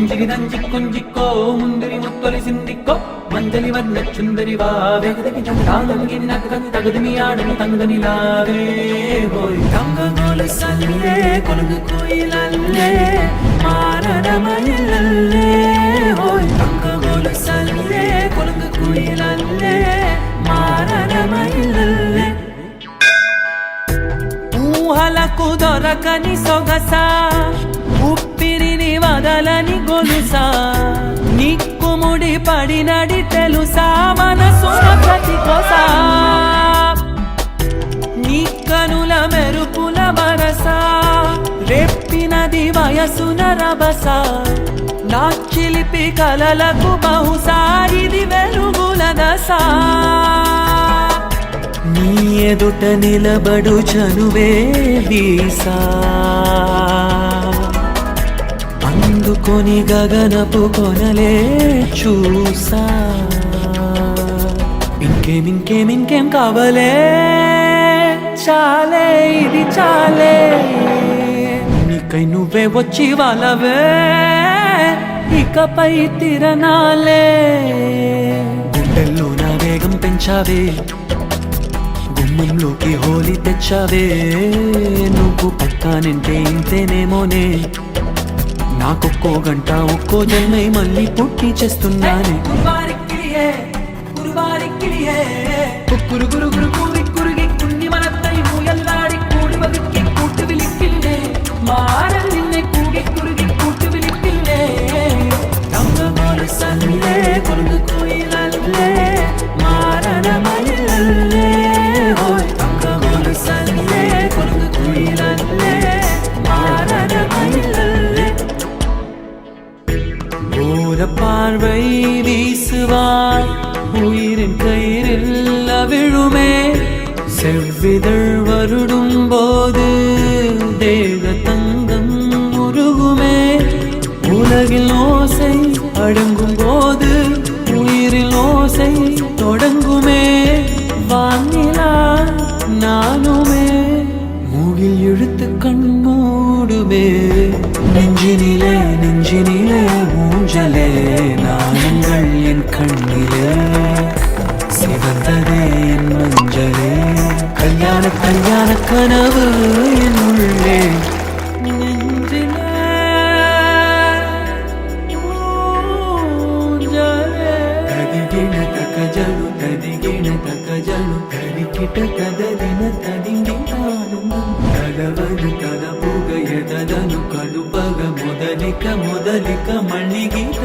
ಮುಂಜಿಗಿದಂಜಿ ಕೊಂಜಿಕ್ಕೋ ಮುಂದಿರಿ ಮುತ್ತೊಲಿಸಿಂದಿಕ್ಕೋ ಮಂಜಲಿ ವರ್ಣ ಚುಂದರಿ ವಾವೆಗದಗಿ ತಾಂಗನಿಗೆ ನಗದನಿ ತಗದಿನಿ ಆಡನಿ ತಂಗನಿಲಾವೇ ಹೋಯ್ ತಂಗಗೋಲು ಸಲ್ಲೇ ಕೊಲುಗು ಕುಯಿಲಲ್ಲೇ ಮಾರನ ಮಯಿಲಲ್ಲೇ ಹೋಯ್ ತಂಗಗೋಲು ಸಲ್ಲೇ ಕೊಲುಗು ಕುಯಿಲಲ್ಲೇ మారన మయిలల్లే ఊహలకు దొరకని సొగస ఉప్పిరిని వదలని గొలుసా నిక్కుముడి పడినడి తెలుసా మనసున ప్రతి కొసా నీ కనుల మెరుపుల వరస రెప్పినది వయసున రభస నా చిలిపి కలలకు బహుసారిది వెలుగుల దశ నీ ఎదుట నిలబడు చనువే వీసా అందుకొని గగనపు కొనలే చూసా ఇంకేం కావలే చాలే ఇది చాలే నీకై నువ్వే వచ్చి వాళ్ళవే ఇకపై తిరణాలే గుండెల్లో నా వేగం పెంచావే గుమ్మంలోకి హోలీ తెచ్చావే నువ్వు పక్కానంటే ఇంతేనేమోనే నాకొక్కో గంట ఒక్కో జన్మై మళ్ళీ పుట్టి చేస్తున్నానే కుక్కురు గురు గురు కూరి కురుగి కున్ని మనత్తై మూయల్లాడి కూడి బతుకి కూட்டு విలిక్కిల్లే మారల్ నిన్నే కూగి కురుగి కూட்டு విలిక్కిల్లే ತಂಗಗೋಲು ಸಲ್ಲೇ ಕೊಲುಗು ಕುಯಿಲಲ್ಲೇ ಮಾರನ ಮಯಿಲಲ್ಲೇ ಹೋಯ್ ತಂಗಗೋಲು ಸಲ್ಲೇ ಕೊಲುಗು ಕುಯಿಲಲ್ಲೇ மாரன மயிலல்லே ஓர பார்வை வீசுவாய் உயிரின் கயிறில் அவிழுமே செவ்விதழ் வருடும் போது தேக தங்கம் உருகுமே உலகில் ஓசை அடங்கும் போது உயிரில் ஓசை தொடங்குமே வானிலா நானுமே மூகில் இழுத்து கண்மூடுமே நெஞ்சினிலே ஊஞ்சலே நாணங்கள் என் கண்ணிலே சிவந்ததே என் மஞ்சளே கல்யாண கனவு என் உள்ளே நெஞ்சிலே తదిగిన తకజలు తరికిట కదలిన తడింగినాను తలవని తలపుగ ఎదలను కలుపగ మొదలిక మళ్ళీ గీత